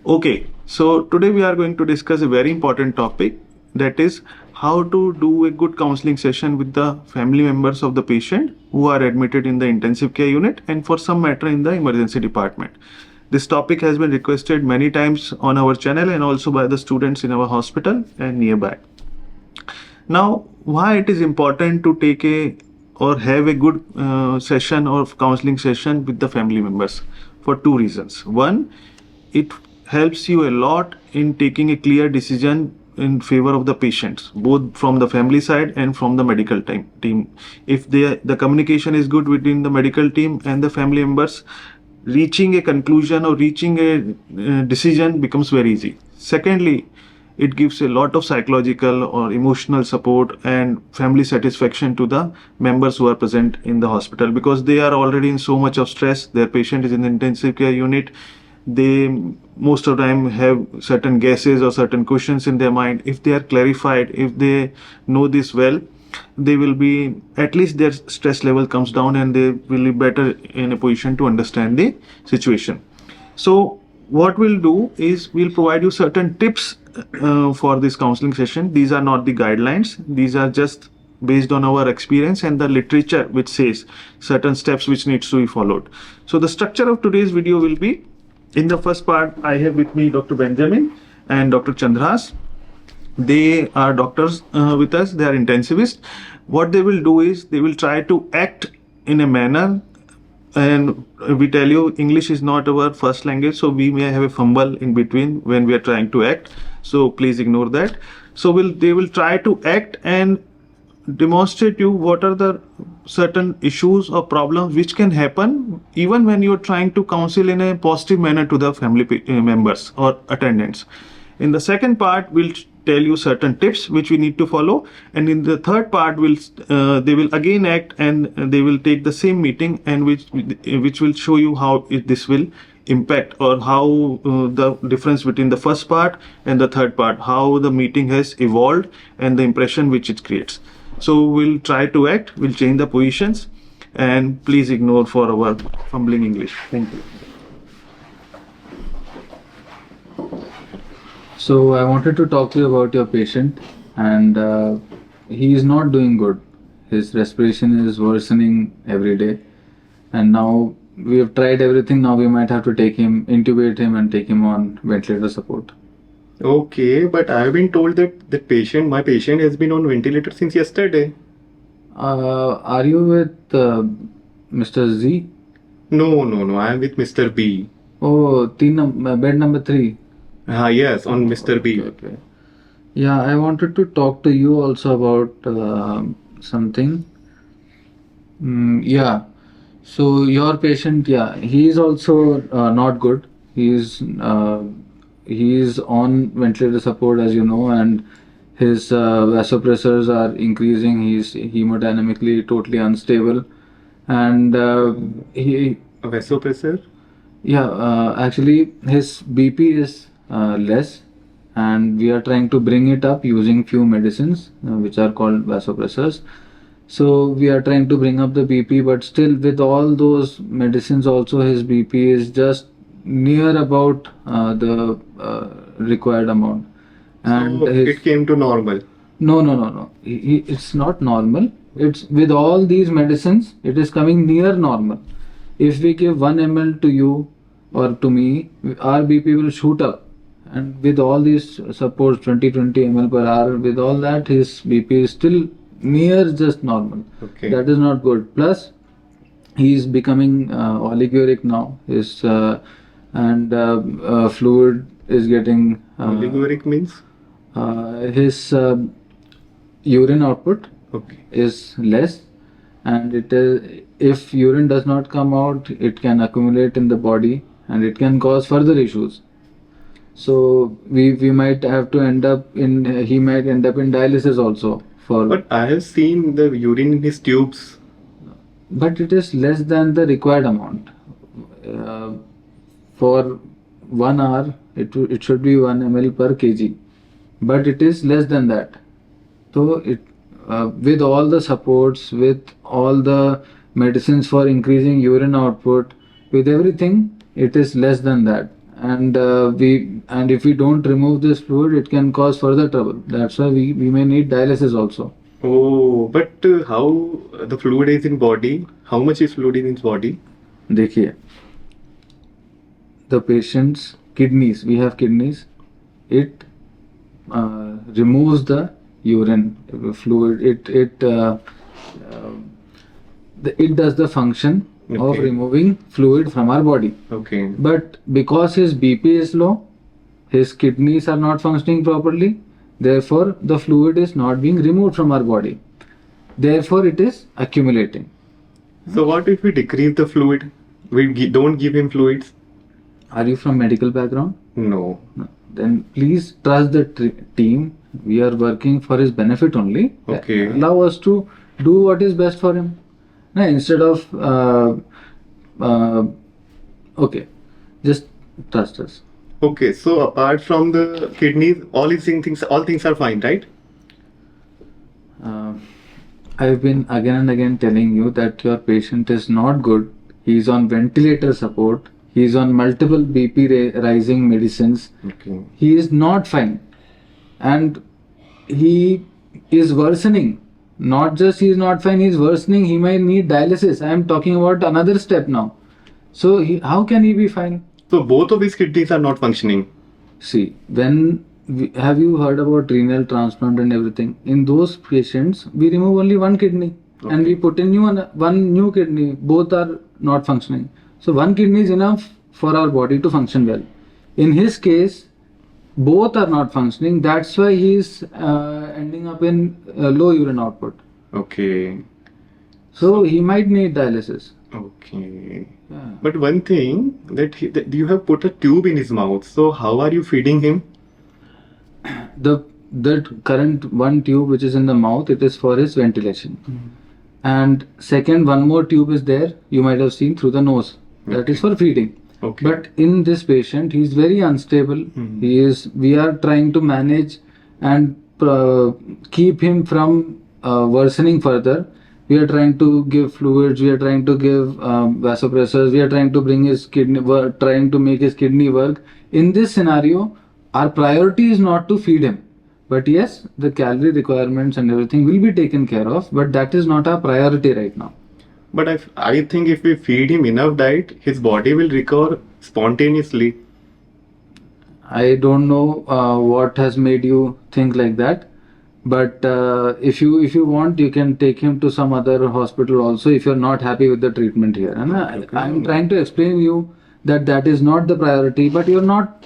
Okay, so today we are going to discuss a very important topic, that is how to do a good counseling session with the family members of the patient who are admitted in the intensive care unit and for some matter in the emergency department. This topic has been requested many times on our channel and also by the students in our hospital and nearby. Now, why it is important to take a or have a good session or counseling session with the family members? For two reasons. One, it helps you a lot in taking a clear decision in favor of the patients, both from the family side and from the medical team. If the communication is good between the medical team and the family members, reaching a conclusion or reaching a decision becomes very easy. Secondly, it gives a lot of psychological or emotional support and family satisfaction to the members who are present in the hospital, because they are already in so much of stress. Their patient is in the intensive care unit. They most of the time have certain guesses or certain questions in their mind. If they are clarified, if they know this well, they will be, at least their stress level comes down and they will be better in a position to understand the situation. So what we'll do is we'll provide you certain tips for this counseling session. These are not the guidelines. These are just based on our experience and the literature which says certain steps which needs to be followed. So the structure of today's video will be, in the first part, I have with me Dr. Benjamin and Dr. Chandras. They are doctors with us. They are intensivists. What they will do is they will try to act in a manner, and we tell you English is not our first language, so we may have a fumble in between when we are trying to act. So please ignore that. So they will try to act and demonstrate you what are the certain issues or problems which can happen even when you are trying to counsel in a positive manner to the family members or attendants. In the second part, we'll tell you certain tips which we need to follow, and in the third part, they will again act and they will take the same meeting, and which will show you how this will impact, or how the difference between the first part and the third part, how the meeting has evolved and the impression which it creates. So we'll try to act, we'll change the positions, and please ignore for our fumbling English. Thank you. So I wanted to talk to you about your patient, and he is not doing good. His respiration is worsening every day, and now we have tried everything. Now we might have to intubate him and take him on ventilator support. Okay, but I have been told that my patient has been on ventilator since yesterday. Are you with Mr. Z? No, I am with Mr. B. Oh, bed number 3. Yes, on Mr. B. Okay. Yeah, I wanted to talk to you also about something. Yeah. So your patient, he is also not good. He is on ventilator support, as you know, and his vasopressors are increasing. He is hemodynamically totally unstable, and he Vasopressor? Yeah, actually his BP is less, and we are trying to bring it up using few medicines which are called vasopressors. So we are trying to bring up the BP, but still with all those medicines also his BP is just near about the required amount. And so it came to normal? No. It's not normal. It's with all these medicines, it is coming near normal. If we give 1 ml to you or to me, our BP will shoot up. And with all these supports, 20 ml per hour, with all that, his BP is still near just normal. Okay. That is not good. Plus, he is becoming oliguric now. His fluid is getting... Oliguric means? His urine output is less, and if urine does not come out, it can accumulate in the body and it can cause further issues. So we might have to he might end up in dialysis also. But I have seen the urine in his tubes. But it is less than the required amount. For 1 hour, it should be 1 ml per kg. But it is less than that. So with all the supports, with all the medicines for increasing urine output, with everything, it is less than that. and if we don't remove this fluid, it can cause further trouble. That's why we may need dialysis also. Oh, but how the fluid is in body? How much is fluid in his body? देखिए, the patient's kidneys, we have kidneys, it removes the urine fluid. It does the function of Okay. removing fluid from our body. Okay. But because his BP is low, his kidneys are not functioning properly, therefore the fluid is not being removed from our body. Therefore it is accumulating. So what if we decrease the fluid? We don't give him fluids? Are you from medical background? No. No. Then please trust the team. We are working for his benefit only. Okay. Allow us to do what is best for him. No, instead of okay, just trust us. Okay, so apart from the kidneys, all things are fine, right? I've been again and again telling you that your patient is not good. He's on ventilator support. He's on multiple BP rising medicines. Okay. He is not fine, and he is worsening. Not just he is not fine, he is worsening. He might need dialysis. I am talking about another step now. So how can he be fine? So both of his kidneys are not functioning. See, have you heard about renal transplant and everything? In those patients, we remove only one kidney and we put in one new kidney. Both are not functioning. So one kidney is enough for our body to function well. In his case, both are not functioning. That's why he is ending up in low urine output. Okay. So he might need dialysis. Okay. Yeah. But one thing that you have put a tube in his mouth. So how are you feeding him? The current one tube which is in the mouth, it is for his ventilation. And second, one more tube is there. You might have seen through the nose. That is for feeding. Okay. But in this patient, he is very unstable. We are trying to manage and keep him from worsening further. We are trying to give fluids. We are trying to give vasopressors. We are trying to bring his kidney, trying to make his kidney work. In this scenario, our priority is not to feed him. But yes, the calorie requirements and everything will be taken care of. But that is not our priority right now. But I think if we feed him enough diet, his body will recover spontaneously. I don't know what has made you think like that. But if you want, you can take him to some other hospital also if you're not happy with the treatment here. And I'm trying to explain you that is not the priority, but you're not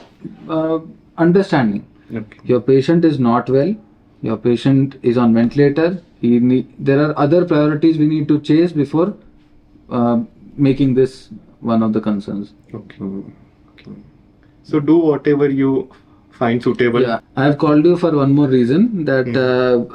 understanding. Okay. Your patient is not well. Your patient is on ventilator. There are other priorities we need to chase before making this one of the concerns. Okay. Okay. So do whatever you find suitable. Yeah, I have called you for one more reason that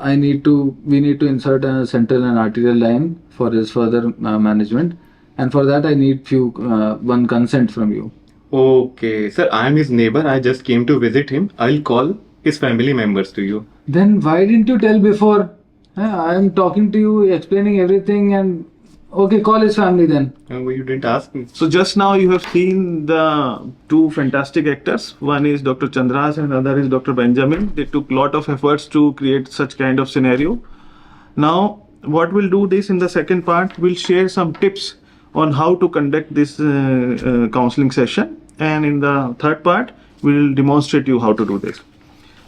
we need to insert a central and arterial line for his further management, and for that I need one consent from you. Okay, sir, I am his neighbor. I just came to visit him. I'll call his family members to you. Then why didn't you tell before? I am talking to you, explaining everything, and okay, call his family then. You didn't ask me. So just now you have seen the two fantastic actors. One is Dr. Chandras and another is Dr. Benjamin. They took lot of efforts to create such kind of scenario. Now, what we'll do this in the second part, we'll share some tips on how to conduct this counseling session. And in the third part, we'll demonstrate you how to do this.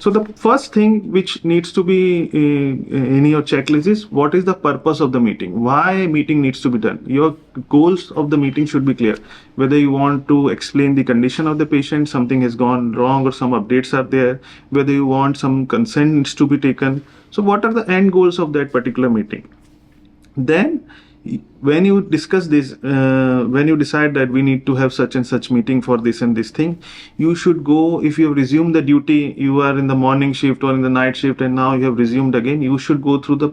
So the first thing which needs to be in your checklist is what is the purpose of the meeting? Why meeting needs to be done? Your goals of the meeting should be clear. Whether you want to explain the condition of the patient, something has gone wrong or some updates are there, whether you want some consent needs to be taken. So what are the end goals of that particular meeting? Then when you discuss this, when you decide that we need to have such and such meeting for this and this thing, you should go, if you have resumed the duty, you are in the morning shift or in the night shift and now you have resumed again, you should go through the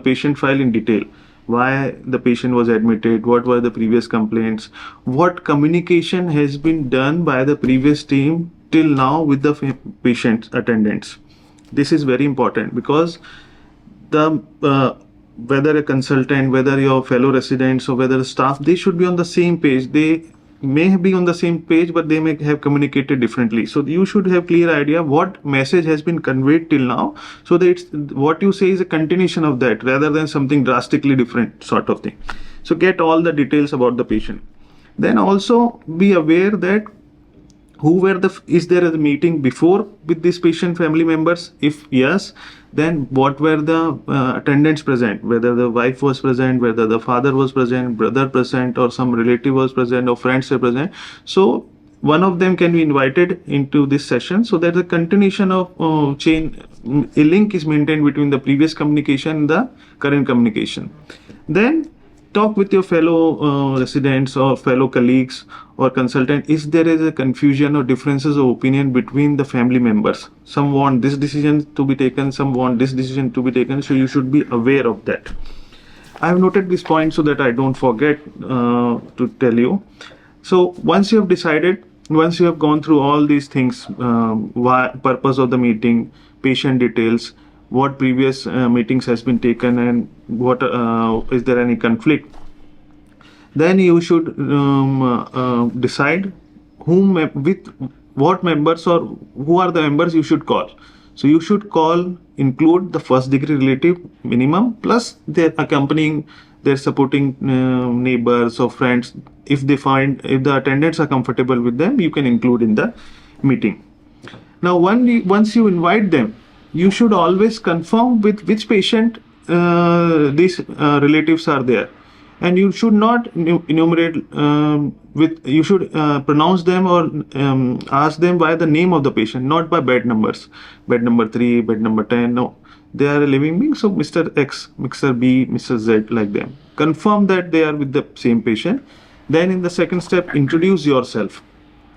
patient file in detail. Why the patient was admitted, what were the previous complaints, what communication has been done by the previous team till now with the patient attendants. This is very important because whether a consultant, whether your fellow residents or whether staff, they should be on the same page. may be on the same page, but they may have communicated differently. So you should have clear idea what message has been conveyed till now, so that it's, what you say is a continuation of that rather than something drastically different sort of thing. So get all the details about the patient. Then also be aware that is there a meeting before with this patient family members? If yes, then what were the attendants present, whether the wife was present, whether the father was present, brother present, or some relative was present, or friends were present. So one of them can be invited into this session, so that the continuation of chain, a link is maintained between the previous communication and the current communication. Then talk with your fellow residents or fellow colleagues or consultant. Is there is a confusion or differences of opinion between the family members? Some want this decision to be taken, some want this decision to be taken, so you should be aware of that. I have noted this point so that I don't forget to tell you. So once you have decided, once you have gone through all these things, why, purpose of the meeting, patient details, what previous meetings has been taken, and what is there any conflict, then you should decide with what members or who are the members you should call. So you should include the first degree relative minimum plus their accompanying, their supporting neighbors or friends. If the attendants are comfortable with them, you can include in the meeting. Now once you invite them, you should always confirm with which patient these relatives are there, and you should not enumerate you should pronounce them or ask them by the name of the patient, not by bed numbers, bed number 3, bed number 10. No, they are a living being, so Mr. X, Mr. B, Mr. Z, like them. Confirm that they are with the same patient. Then in the second step, introduce yourself.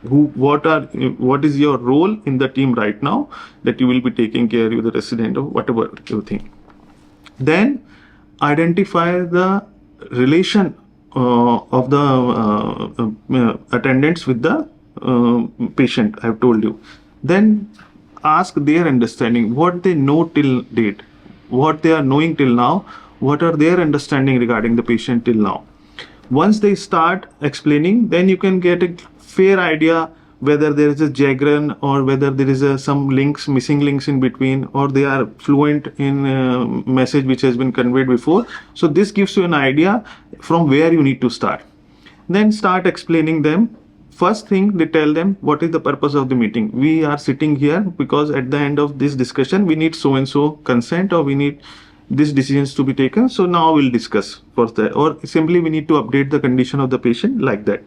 What is your role in the team right now, that you will be taking care of the resident or whatever you think. Then identify the relation of the attendants with the patient. I have told you. Then ask their understanding, what they know till date, what they are knowing till now, what are their understanding regarding the patient till now. Once they start explaining, then you can get a fair idea whether there is a jargon or whether there is some missing links in between, or they are fluent in message which has been conveyed before. So this gives you an idea from where you need to start. Then start explaining them. First thing, they tell them what is the purpose of the meeting. We are sitting here because at the end of this discussion we need so and so consent, or we need these decisions to be taken. So now we'll discuss for that, or simply we need to update the condition of the patient, like that.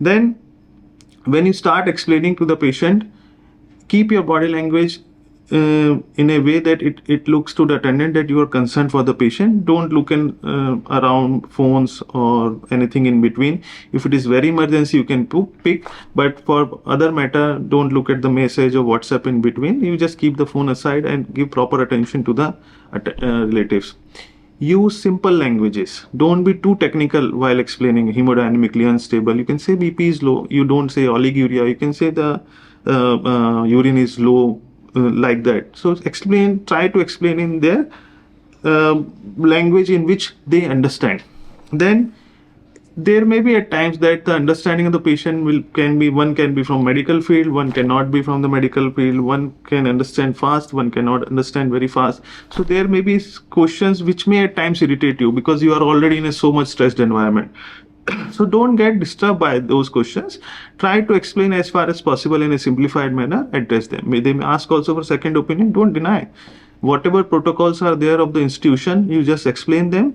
Then when you start explaining to the patient, keep your body language in a way that it looks to the attendant that you are concerned for the patient. Don't look around phones or anything in between. If it is very emergency, you can pick, but for other matter, don't look at the message or WhatsApp in between. You just keep the phone aside and give proper attention to the relatives. Use simple languages. Don't be too technical while explaining hemodynamically unstable. You can say BP is low. You don't say oliguria. You can say the urine is low, like that. So try to explain in their language in which they understand. Then there may be at times that the understanding of the patient can be from medical field, one cannot be from the medical field, one can understand fast, one cannot understand very fast. So there may be questions which may at times irritate you because you are already in a so much stressed environment. So don't get disturbed by those questions. Try to explain as far as possible in a simplified manner, address them. They may ask also for second opinion, don't deny. Whatever protocols are there of the institution, you just explain them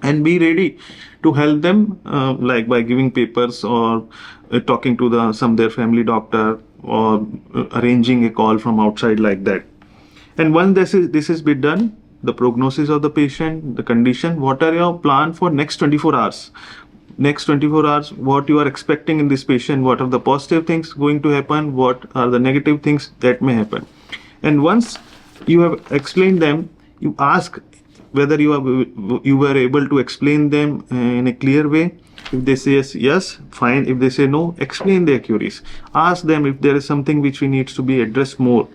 and be ready to help them, like by giving papers or talking to their family doctor, or arranging a call from outside, like that. And once this is be done, the prognosis of the patient, the condition, what are your plan for next 24 hours? Next 24 hours, what you are expecting in this patient, what are the positive things going to happen, what are the negative things that may happen. And once you have explained them, you ask whether you were able to explain them in a clear way. If they say yes, fine. If they say no, explain their queries. Ask them if there is something which needs to be addressed more,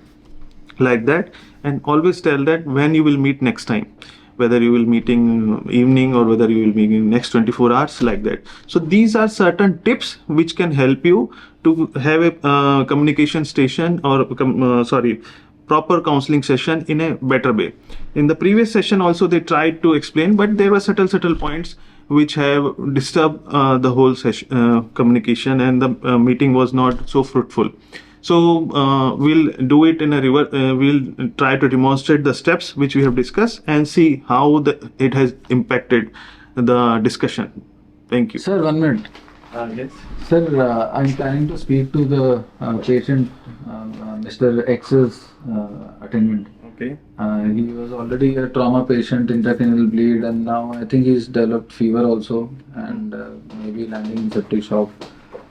like that. And always tell that when you will meet next time. whether you will meeting evening or whether you will meeting next 24 hours, like that. So these are certain tips which can help you to have a communication station or proper counseling session in a better way. In the previous session also they tried to explain, but there were subtle points which have disturbed the whole session communication, and the meeting was not so fruitful. So we'll do it in a we'll try to demonstrate the steps which we have discussed and see how it has impacted the discussion. Thank you. Sir, 1 minute. Yes. Sir, I'm planning to speak to the patient, Mr. X's attendant. Okay. He was already a trauma patient, intracranial bleed, and now I think he's developed fever also, and maybe landing in septic shock.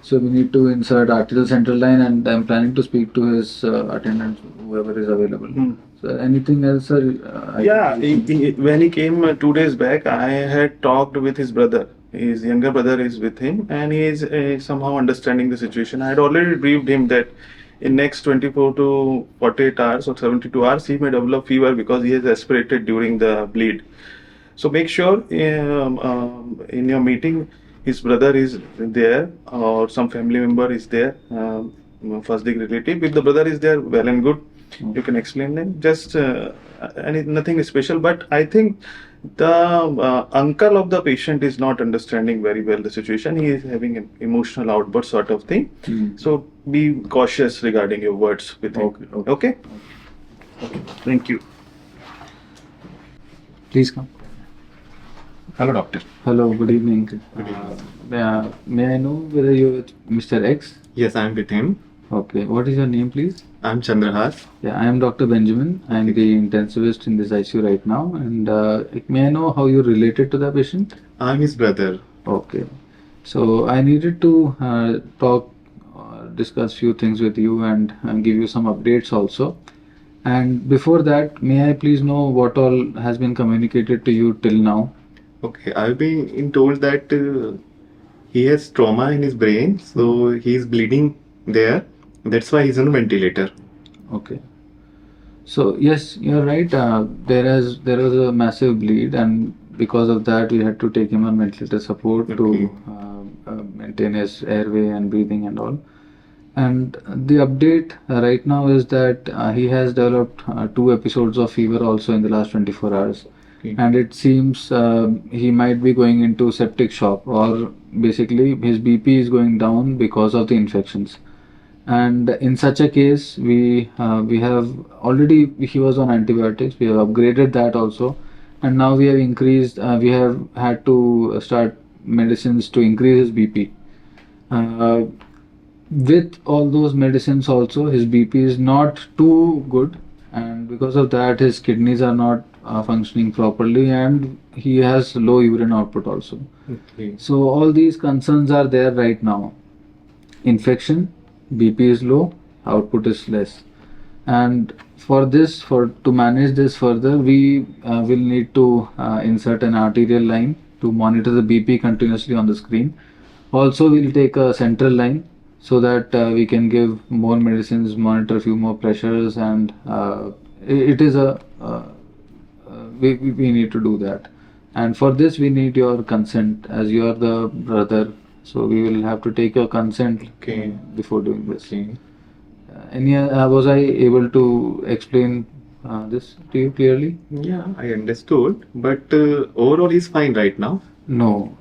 So we need to insert arterial central line, and I'm planning to speak to his attendant, whoever is available. So anything else, sir? When he came 2 days back, I had talked with his brother. His younger brother is with him, and he is somehow understanding the situation. I had already briefed him that in next 24 to 48 hours or 72 hours, he may develop fever because he has aspirated during the bleed. So make sure in your meeting, his brother is there or some family member is there, first degree relative. If the brother is there, well and good. You can explain them. Just nothing special, but I think the uncle of the patient is not understanding very well the situation. He is having an emotional outburst sort of thing. So be cautious regarding your words with him. Okay? Thank you. Please come. Hello, doctor. Hello, good evening. Good evening. May I know whether you're with Mr. X? Yes, I am with him. Okay, what is your name, please? I'm Chandrahas. Yeah, I am Dr. Benjamin. I am the intensivist in this ICU right now. And may I know how you related to the patient? I'm his brother. Okay. So I needed to discuss few things with you and give you some updates also. And before that, may I please know what all has been communicated to you till now? Okay, I've been told that he has trauma in his brain, so he's bleeding there. That's why he's on ventilator. Okay. So yes, you're right. There was a massive bleed, and because of that, we had to take him on ventilator support to maintain his airway and breathing and all. And the update right now is that he has developed 2 episodes of fever also in the last 24 hours. And it seems he might be going into septic shock, or basically his BP is going down because of the infections. And in such a case, we have already, he was on antibiotics, we have upgraded that also, and now we have increased, we have had to start medicines to increase his BP. With all those medicines also, his BP is not too good, and because of that his kidneys are not functioning properly, and he has low urine output also. Okay. So all these concerns are there right now. Infection, BP is low, output is less, and to manage this further, we will need to insert an arterial line to monitor the BP continuously on the screen. Also, we'll take a central line so that we can give more medicines, monitor a few more pressures, and it is we need to do that. And for this, we need your consent, as you are the brother. So we will have to take your consent before doing this. Was I able to explain this to you clearly? Yeah, I understood. But overall, he's fine right now. No.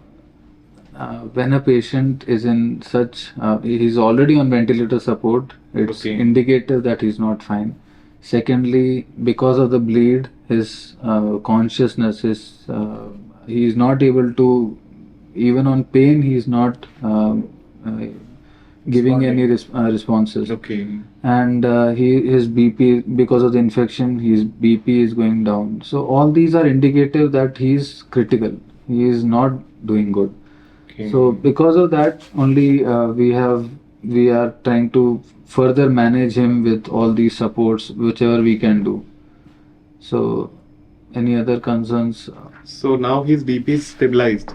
When a patient is in such, he's already on ventilator support, it's indicative that he's not fine. Secondly, because of the bleed, his consciousness, he is not able to, even on pain, he is not giving any responses. Okay. And his BP, because of the infection, his BP is going down. So all these are indicative that he is critical. He is not doing good. Okay. So because of that only we are trying to further manage him with all these supports, whichever we can do. So any other concerns? So now his BP is stabilized.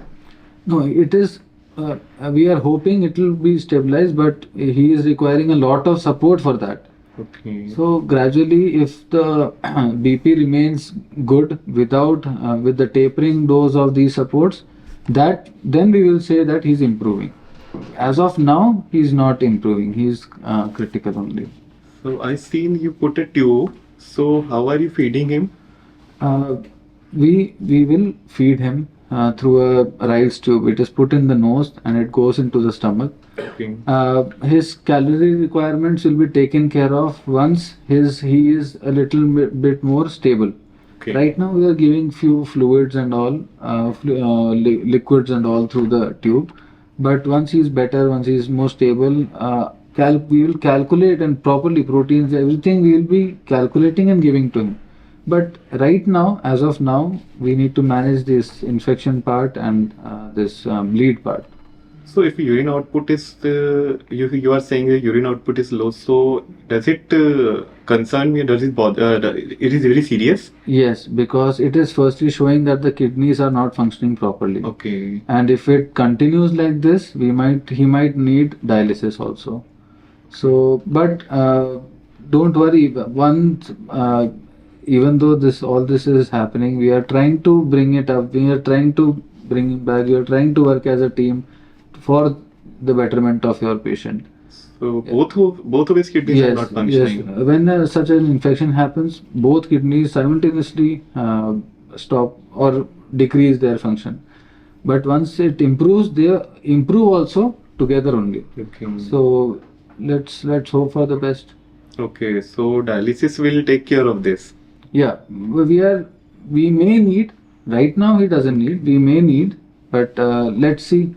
No, it is. We are hoping it will be stabilized, but he is requiring a lot of support for that. Okay. So gradually, if the BP remains good without with the tapering dose of these supports, that then we will say that he's improving. As of now, he's not improving. He's critical only. So I seen you put a tube. So how are you feeding him? Uh, we will feed him through a rice tube. It is put in the nose and it goes into the stomach. Okay. His calorie requirements will be taken care of once he is a little bit more stable. Okay. Right now we are giving few fluids and all, liquids and all through the tube. But once he is better, once he is more stable, we will calculate and properly proteins, everything we will be calculating and giving to him. But right now, as of now, we need to manage this infection part and this bleed part. So if urine output is you are saying the urine output is low. So does it concern me? Does it bother? It is very serious. Yes, because it is firstly showing that the kidneys are not functioning properly. Okay. And if it continues like this, he might need dialysis also. So, but don't worry. Once, even though all this is happening, we are trying to bring it up. We are trying to bring him back. We are trying to work as a team for the betterment of your patient. So both of his kidneys are not functioning. Yes. When such an infection happens, both kidneys simultaneously stop or decrease their function. But once it improves, they improve also together only. Okay. So let's hope for the best. Okay. So dialysis will take care of this. Yeah, we may need. Right now he doesn't need. We may need, but let's see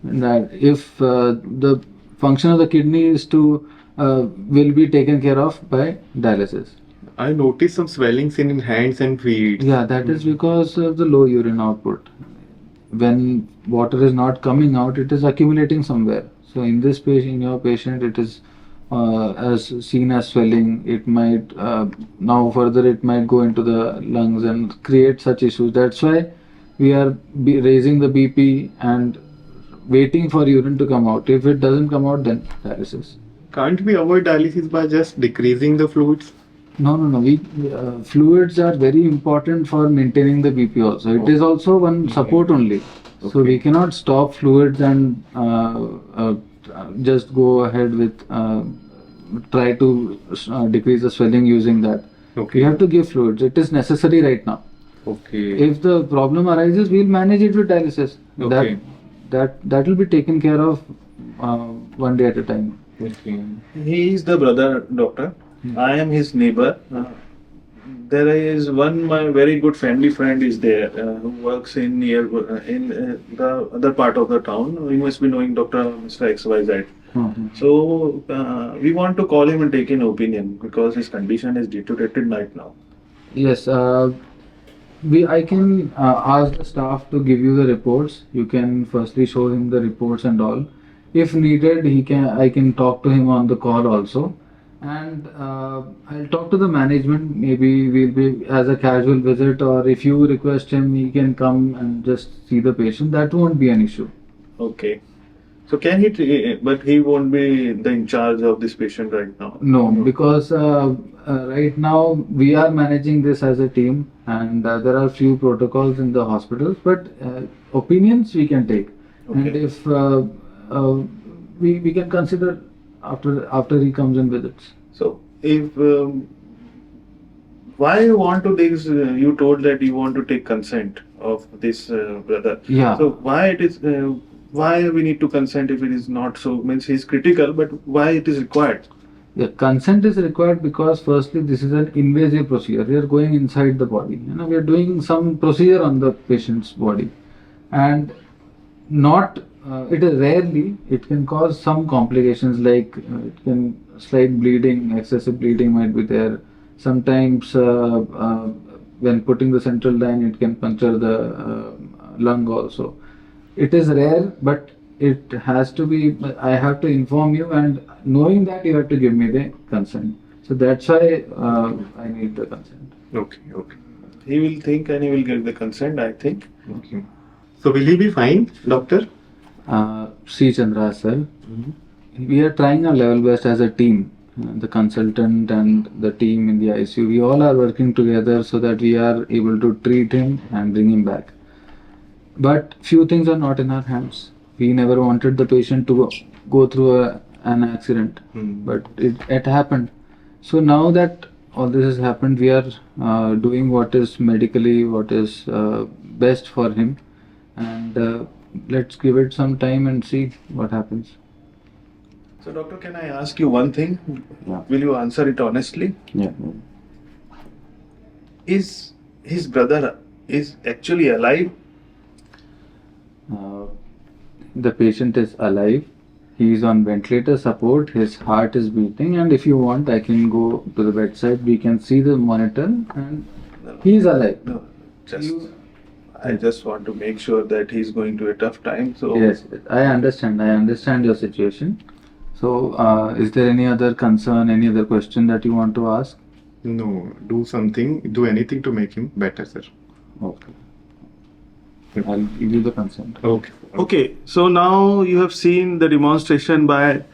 that if the function of the kidney is to will be taken care of by dialysis. I noticed some swellings in hands and feet. Yeah, that is because of the low urine output. When water is not coming out, it is accumulating somewhere. So in this patient, in your patient, it is as seen as swelling. It might now further it might go into the lungs and create such issues. That's why we are raising the BP and waiting for urine to come out. If it doesn't come out, then dialysis. Can't we avoid dialysis by just decreasing the fluids? No. We fluids are very important for maintaining the BP also. It is also one support only. So we cannot stop fluids and just go ahead with try to decrease the swelling using that. Okay. We have to give fluids. It is necessary right now. Okay. If the problem arises, we'll manage it with dialysis. Okay. That will be taken care of one day at a time. Okay. He is the brother doctor. I am his neighbor. There is my very good family friend is there who works in the other part of the town. You must be knowing Dr. Mr. XYZ. So we want to call him and take an opinion because his condition is deteriorated right now. Yes, I can ask the staff to give you the reports. You can firstly show him the reports and all. If needed, I can talk to him on the call also. And I'll talk to the management. Maybe we'll be as a casual visit, or if you request him, he can come and just see the patient. That won't be an issue. Okay. So can he? But he won't be the in charge of this patient right now. No, because right now we are managing this as a team, and there are few protocols in the hospitals. But opinions we can take, and if we can consider after he comes and visits. So if why you want to take? You told that you want to take consent of this brother. Yeah. So why it is? Why we need to consent if it is not so? Means he is critical, but why it is required? Yeah, consent is required because firstly this is an invasive procedure. We are going inside the body. We are doing some procedure on the patient's body, and not. It is rarely. It can cause some complications like it can slight bleeding, excessive bleeding might be there. Sometimes when putting the central line, it can puncture the lung also. It is rare, but it has to be. I have to inform you, and knowing that you have to give me the consent. So that's why I need the consent. Okay. He will think and he will get the consent, I think. Okay. So will he be fine, doctor? C. Chandra sir, we are trying our level best as a team. the consultant and the team in the ICU, we all are working together so that we are able to treat him and bring him back. But few things are not in our hands. We never wanted the patient to go through an accident, but it happened. So now that all this has happened, we are doing what is medically, what is best for him, and let's give it some time and see what happens. So, doctor, can I ask you one thing? Yeah. Will you answer it honestly? Yeah. Is his brother is actually alive? The patient is alive. He is on ventilator support. His heart is beating, and if you want, I can go to the bedside. We can see the monitor, and he is alive. No, I just want to make sure that he's going to a tough time. So Yes, I understand. I understand your situation. So, is there any other concern, any other question that you want to ask? No, do something, do anything to make him better, sir. Okay. I'll give you the consent. Okay. Okay, so now you have seen the demonstration by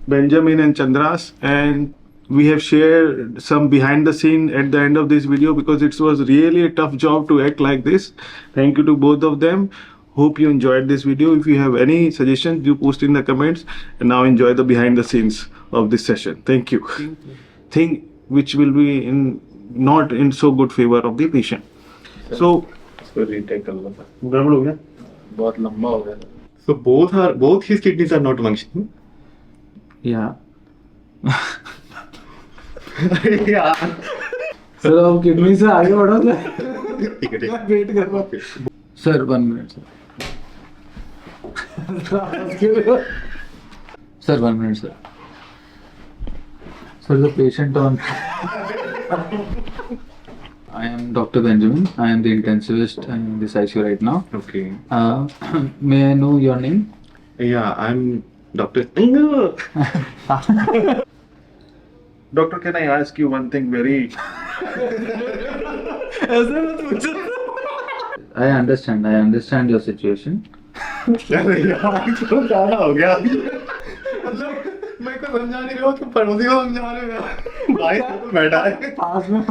Benjamin and Chandras, and we have shared some behind the scene at the end of this video because it was really a tough job to act like this. Thank you to both of them. Hope you enjoyed this video. If you have any suggestions, do post in the comments. And now enjoy the behind the scenes of this session. Thank you. Thing which will be not in so good favor of the patient. So गड़बड़ हो गया बहुत लंबा हो गया So both his kidneys are not functioning. Yeah. यार sir अब kidney से आगे बढ़ो ठीक है ठीक है वेट कर रहा हूँ sir 1 minute sir 1 minute sir the patient on I am Dr. Benjamin. I am the intensivist in this ICU right now. Okay. May I know your name? Yeah, I'm Dr. Doctor, can I ask you one thing very I understand your situation. अरे यार तो क्या हो गया मतलब मैं को समझा नहीं रहा हूँ तुम पड़ोसी को समझा रहे हो यार भाई तो बैठा है पास में